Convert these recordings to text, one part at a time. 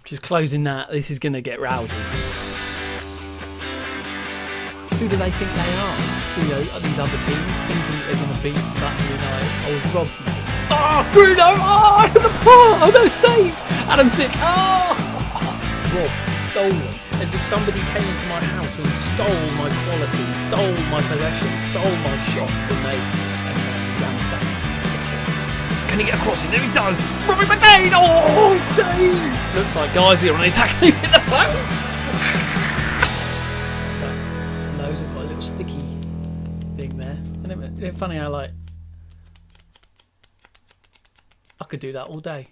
Just closing that. This is going to get rowdy. Who do they think they are? You know, these other teams thinking they're going to beat Sutton United. I was robbed, mate. Oh, Bruno! Oh, the part! Oh, no, saved! Adam Sick. Oh! Robbed, stolen. As if somebody came into my house and stole my quality, stole my possession, stole my shots, and they ransacked the place. Can he get across it? There he does! Robbie McDade! Oh, saved! Looks like Guiseley are on the attack in the post! Those have got a little sticky thing there. Isn't it funny how, like, I could do that all day.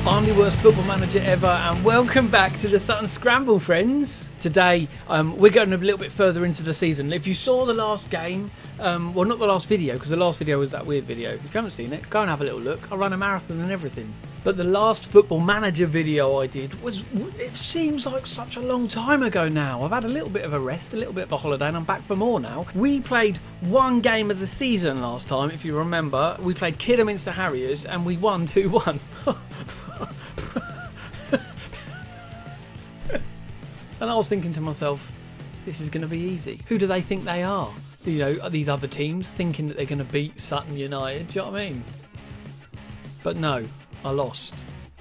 I'm the worst football manager ever, and welcome back to the Sutton Scramble, friends. Today, we're going a little bit further into the season. If you saw the last game, well, not the last video, because the last video was that weird video. If you haven't seen it, go and have a little look. I ran a marathon and everything. But the last football manager video I did was, it seems like such a long time ago now. I've had a little bit of a rest, a little bit of a holiday, and I'm back for more now. We played one game of the season last time, if you remember. We played Kidderminster Harriers, and we won 2-1. And I was thinking to myself, this is going to be easy. Who do they think they are? You know, these other teams thinking that they're going to beat Sutton United. Do you know what I mean? But no, I lost.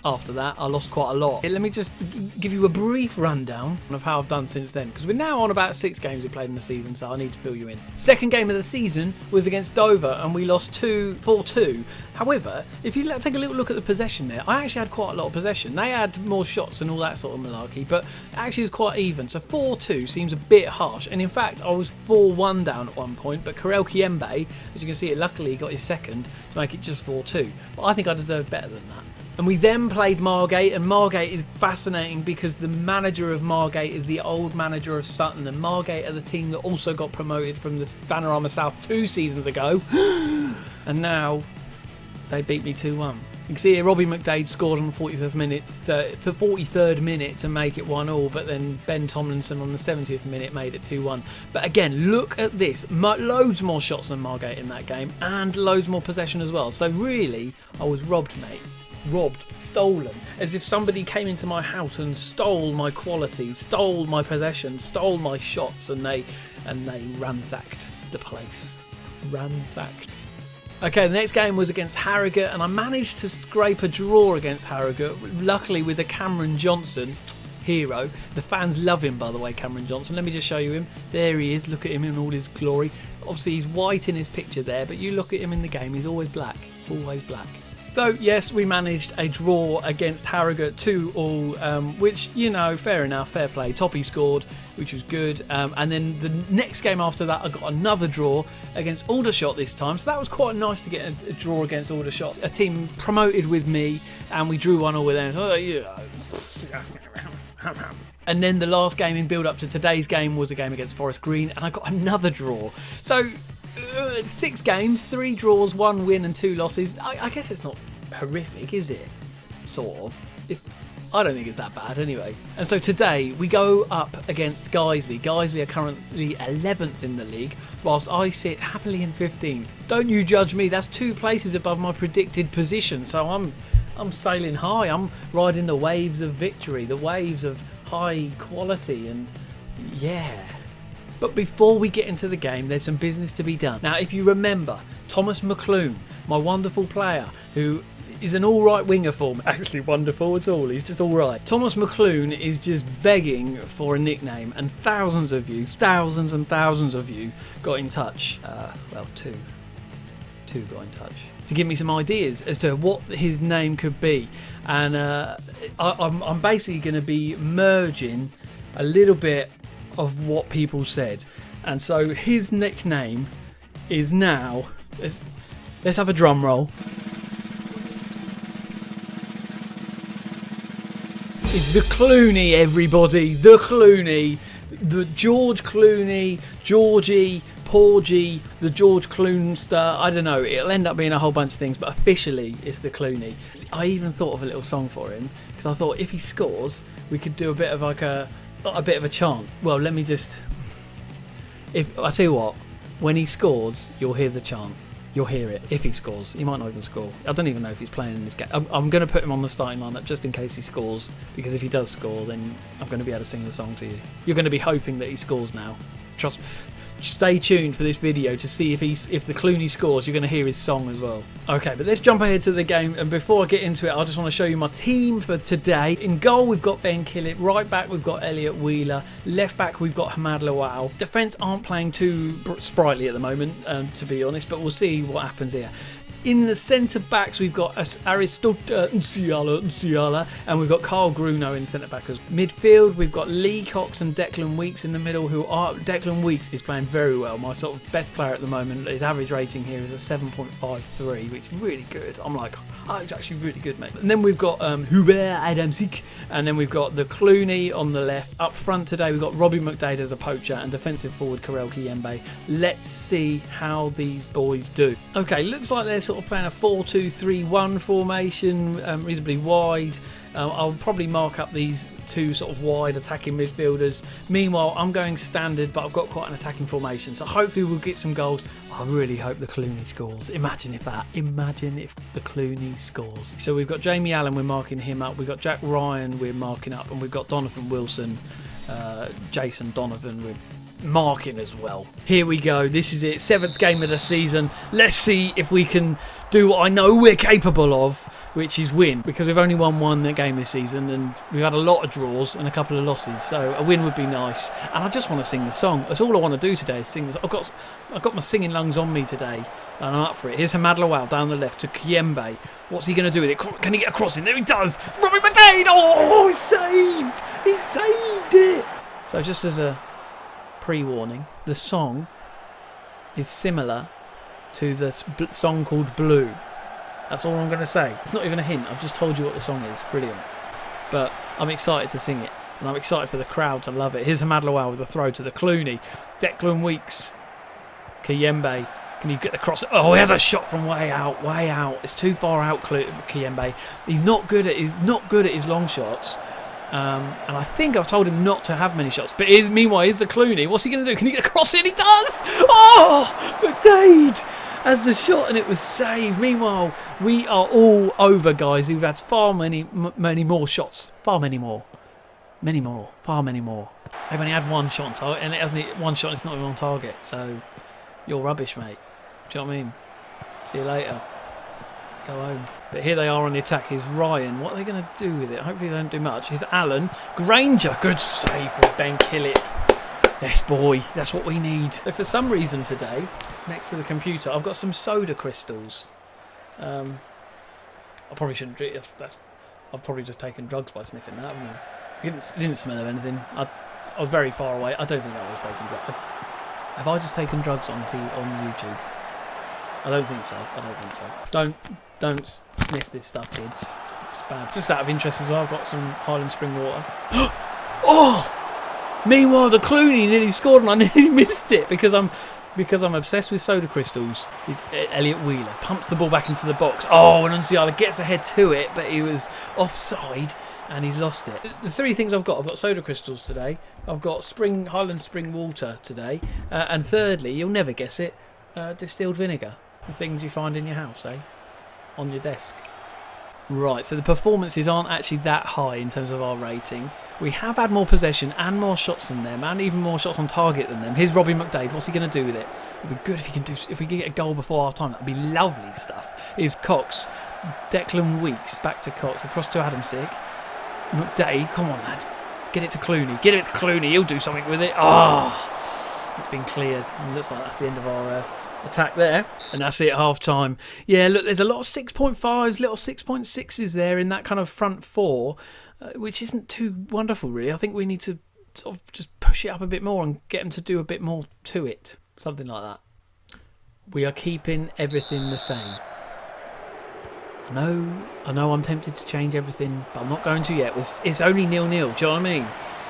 After that, I lost quite a lot. Let me just give you a brief rundown of how I've done since then, because we're now on about 6 games we played in the season, so I need to fill you in. Second game of the season was against Dover, and we lost 4-2. However, if you take a little look at the possession there, I actually had quite a lot of possession. They had more shots and all that sort of malarkey, but actually it was quite even. So 4-2 seems a bit harsh, and in fact I was 4-1 down at one point, but Karel Kiembe, as you can see, luckily got his second to make it just 4-2. But I think I deserved better than that. And we then played Margate, and Margate is fascinating because the manager of Margate is the old manager of Sutton, and Margate are the team that also got promoted from the Vanarama South 2 seasons ago. And now they beat me 2-1. You can see here Robbie McDade scored on the 43rd minute to make it 1-1, but then Ben Tomlinson on the 70th minute made it 2-1. But again, look at this. Loads more shots than Margate in that game, and loads more possession as well. So really, I was robbed, mate. Robbed, stolen, as if somebody came into my house and stole my quality, stole my possession, stole my shots, and they ransacked the place. Ransacked. Okay, the next game was against Harrogate, and I managed to scrape a draw against Harrogate, luckily with a Cameron Johnson hero. The fans love him, by the way, Cameron Johnson. Let me just show you him. There he is. Look at him in all his glory. Obviously, he's white in his picture there, but you look at him in the game, he's always black. Always black. So, yes, we managed a draw against Harrogate 2-2, which, you know, fair enough, fair play. Toppy scored, which was good. And then the next game after that, I got another draw against Aldershot this time. So that was quite nice to get a draw against Aldershot. A team promoted with me, and we drew 1-1 with them. So, and then the last game in build-up to today's game was a game against Forest Green, and I got another draw. So 6 games, 3 draws, 1 win and 2 losses. I guess it's not horrific, is it? Sort of. I don't think it's that bad anyway. And so today we go up against Guiseley. Guiseley are currently 11th in the league, whilst I sit happily in 15th. Don't you judge me, that's 2 places above my predicted position. So I'm sailing high. I'm riding the waves of victory, the waves of high quality, and yeah. But before we get into the game, there's some business to be done. Now, if you remember, Thomas McCloone, my wonderful player, who is an alright winger for me. Actually wonderful at all, he's just alright. Thomas McCloone is just begging for a nickname, and thousands and thousands of you got in touch. Well, two got in touch to give me some ideas as to what his name could be. And I'm basically going to be merging a little bit of what people said, and so his nickname is now, let's have a drum roll, it's the Clooney, everybody, the Clooney, the George Clooney, Georgie, Porgy, the George Cloonster. I don't know, it'll end up being a whole bunch of things, but officially it's the Clooney. I even thought of a little song for him, because I thought if he scores we could do a bit of like a bit of a chant. Well, let me just, I tell you what, when he scores, you'll hear the chant. You'll hear it if he scores. He might not even score. I don't even know if he's playing in this game. I'm going to put him on the starting lineup just in case he scores, because if he does score, then I'm going to be able to sing the song to you. You're going to be hoping that he scores now. Trust me. Stay tuned for this video to see if the Clooney scores. You're going to hear his song as well. Okay, but let's jump ahead to the game, and before I get into it, I just want to show you my team for today. In goal, we've got Ben Killett. Right back, we've got Elliot Wheeler. Left back, we've got Hamad Lawal. Defence aren't playing too sprightly at the moment, to be honest, but we'll see what happens here. In the centre backs, we've got Aristotle Nsiala, and we've got Carl Gruno in centre backers. Midfield, we've got Lee Cox and Declan Weeks in the middle. Declan Weeks is playing very well. My sort of best player at the moment. His average rating here is a 7.53, which is really good. I'm like, oh, it's actually really good, mate. And then we've got Hubert Adamsik, and then we've got the Clooney on the left. Up front today, we've got Robbie McDade as a poacher and defensive forward Karel Kiyembe. Let's see how these boys do. Okay, looks like they're sort of playing a 4-2-3-1 formation, reasonably wide. I'll probably mark up these two sort of wide attacking midfielders. Meanwhile, I'm going standard, but I've got quite an attacking formation, so hopefully we'll get some goals. I really hope the Clooney scores. Imagine if the Clooney scores. So we've got Jamie Allen, we're marking him up. We've got Jack Ryan, we're marking up, and we've got Donovan Wilson, Jason Donovan, we're marking as well. Here we go. This is it. 7th game of the season. Let's see if we can do what I know we're capable of, which is win, because we've only won one game this season and we've had a lot of draws and a couple of losses, so a win would be nice. And I just want to sing the song. That's all I want to do today, is sing. I've got my singing lungs on me today, and I'm up for it. Here's Hamad Lawal down the left to Kiyembe. What's he going to do with it? Can he get across it? There he does. Robbie McDade. Oh, he's saved. He saved it. So just as a pre-warning, the song is similar to the song called Blue. That's all I'm going to say. It's not even a hint. I've just told you what the song is. Brilliant. But I'm excited to sing it, and I'm excited for the crowd to love it. Here's Hamad Lawal with a throw to the Clooney. Declan Weeks. Kiyembe. Can you get the cross? Oh, he has a shot from way out. Way out. It's too far out, Kiyembe. He's not good at his long shots. And I think I've told him not to have many shots. But meanwhile, here's the Clooney. What's he going to do? Can he get across it? And he does! Oh! McDade has the shot and it was saved. Meanwhile, we are all over, guys. We've had far many more shots. Far many more. Far many more. They've only had one shot on target, and it hasn't one shot, and it's not even on target. So, you're rubbish, mate. Do you know what I mean? See you later. Go home. But here they are on the attack. Here's Ryan. What are they going to do with it? Hopefully they don't do much. Here's Alan. Granger. Good save from Ben Killett. Yes, boy. That's what we need. So for some reason today, next to the computer, I've got some soda crystals. I probably shouldn't drink it. I've probably just taken drugs by sniffing that, haven't I? It didn't smell of anything. I was very far away. I don't think I was taking drugs. Have I just taken drugs on YouTube? I don't think so. Don't sniff this stuff, kids. It's bad. Just out of interest as well, I've got some Highland Spring water. Oh! Meanwhile, the Clooney nearly scored and I nearly missed it because I'm obsessed with soda crystals. Elliot Wheeler pumps the ball back into the box. Oh, and Nsiala gets ahead to it, but he was offside and he's lost it. The three things I've got soda crystals today. I've got Highland Spring water today. And thirdly, you'll never guess it, distilled vinegar. The things you find in your house, on your desk. Right, so the performances aren't actually that high in terms of our rating. We have had more possession and more shots than them, and even more shots on target than them. Here's Robbie McDade. What's he going to do with it? It'd be good if we could get a goal before half time. That'd be lovely stuff. Here's Cox. Declan Weeks back to Cox, across to Adamsik. McDade, come on, lad. Get it to Clooney. Get it to Clooney. He'll do something with it. Oh, it's been cleared. It looks like that's the end of our attack there, and that's it, half time. Yeah, look, there's a lot of 6.5s, little 6.6s there in that kind of front four, which isn't too wonderful, really. I think we need to sort of just push it up a bit more and get them to do a bit more to it, something like that. We are keeping everything the same. I know I'm tempted to change everything, but I'm not going to yet. It's only 0-0, do you know what I mean?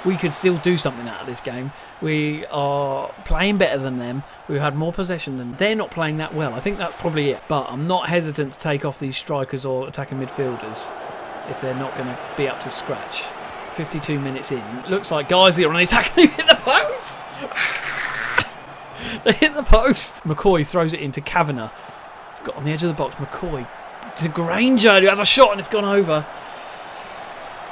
We could still do something out of this game. We are playing better than them. We've had more possession than them. They're not playing that well. I think that's probably it. But I'm not hesitant to take off these strikers or attacking midfielders if they're not going to be up to scratch. 52 minutes in. Looks like Guiseley are on the attack. They hit the post. They hit the post. McCOY throws it into Kavanagh. It's got on the edge of the box. McCOY to Granger, who has a shot and it's gone over.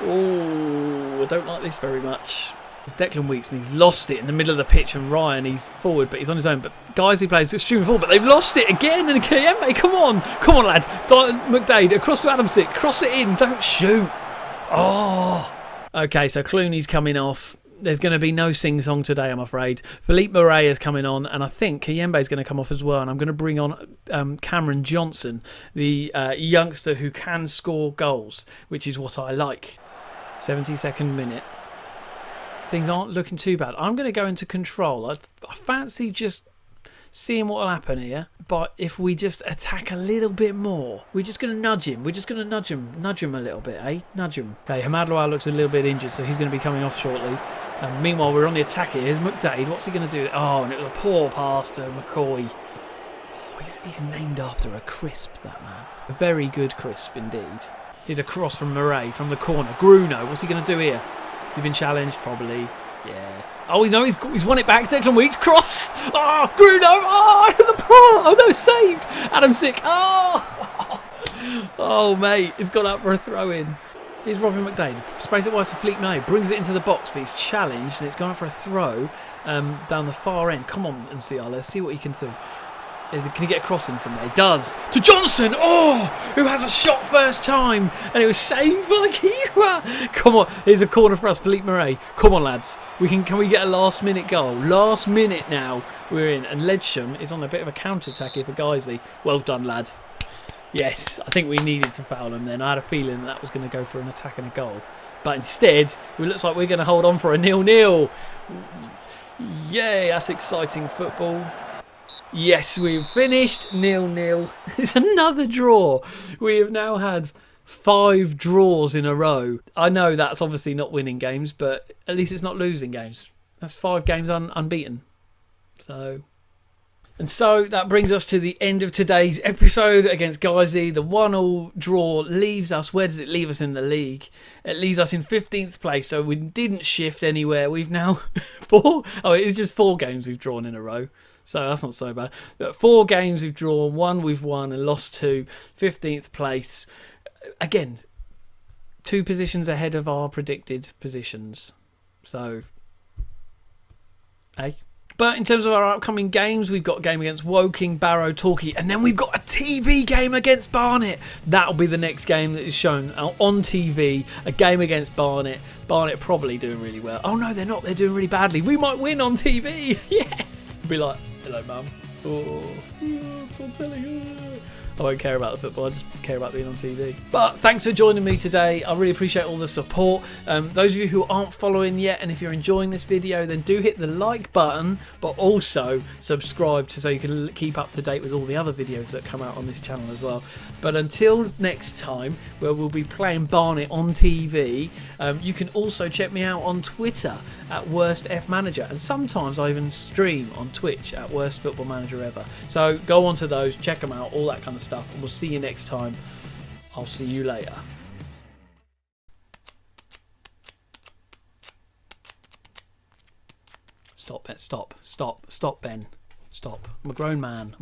Oh, I don't like this very much. It's Declan Weeks and he's lost it in the middle of the pitch, and Ryan, he's forward but he's on his own, but Guiseley plays extremely forward, but they've lost it again, and Kayembe, come on lads, McDade across to Adamsick, cross it in, don't shoot. Oh, okay, so Clooney's coming off. There's going to be no sing-song today, I'm afraid. Philippe Murray is coming on, and I think Kayembe is going to come off as well, and I'm going to bring on Cameron Johnson, the youngster who can score goals, which is what I like. 72nd minute. Things aren't looking too bad. I'm going to go into control. I fancy just seeing what will happen here. But if we just attack a little bit more, we're just going to nudge him. We're just going to nudge him a little bit, eh? Nudge him. Okay, Hamad Lawal looks a little bit injured, so he's going to be coming off shortly. Meanwhile, we're on the attack here. Here's McDade. What's he going to do? Oh, and it was a poor pass to McCoy. Oh, he's named after a crisp, that man. A very good crisp indeed. Here's a cross from Murray from the corner. Bruno, what's he going to do here? Has he been challenged? Probably. Yeah. Oh, he's won it back. Declan Weeks. Cross. Oh, Bruno. Oh, the pro. Oh, no, saved. Adamsick. Oh. Oh, mate. It's gone up for a throw-in. Here's Robin McDade. Sprays it wide to Philippe May. Brings it into the box, but he's challenged, and it's gone up for a throw down the far end. Come on, NCR. Let's see what he can do. Can he get a crossing from there? He does. To Johnson. Oh, who has a shot first time. And it was saved for the keeper. Come on. Here's a corner for us. Philippe Murray. Come on, lads. Can we get a last minute goal? Last minute now. We're in. And Ledsham is on a bit of a counter-attack here for Guiseley. Well done, lad. Yes, I think we needed to foul him then. I had a feeling that was going to go for an attack and a goal. But instead, it looks like we're going to hold on for a 0-0. Yay, that's exciting football. Yes, we've finished 0-0. It's another draw. We have now had 5 draws in a row. I know that's obviously not winning games, but at least it's not losing games. That's 5 games unbeaten. And so that brings us to the end of today's episode against Guiseley. The 1-1 draw leaves us. Where does it leave us in the league? It leaves us in 15th place, so we didn't shift anywhere. We've now it's just 4 games we've drawn in a row. So that's not so bad. But 4 games we've drawn, 1 we've won and lost 2. 15th place. Again, 2 positions ahead of our predicted positions. So, eh? But in terms of our upcoming games, we've got a game against Woking, Barrow, Torquay, and then we've got a TV game against Barnet. That'll be the next game that is shown on TV, a game against Barnet. Barnet probably doing really well. Oh no, they're not. They're doing really badly. We might win on TV. Yes. Be like, hello, mum. Oh, I'm telling you. I won't care about the football, I just care about being on TV. But thanks for joining me today. I really appreciate all the support. Those of you who aren't following yet, and if you're enjoying this video, then do hit the like button, but also subscribe so you can keep up to date with all the other videos that come out on this channel as well. But until next time, where we'll be playing Barnet on TV, you can also check me out on Twitter at Worst F Manager, and sometimes I even stream on Twitch at Worst Football Manager Ever. So go on to those, check them out, all that kind of stuff, and we'll see you next time. I'll see you later. Stop, Ben. Stop, Ben. Stop. I'm a grown man.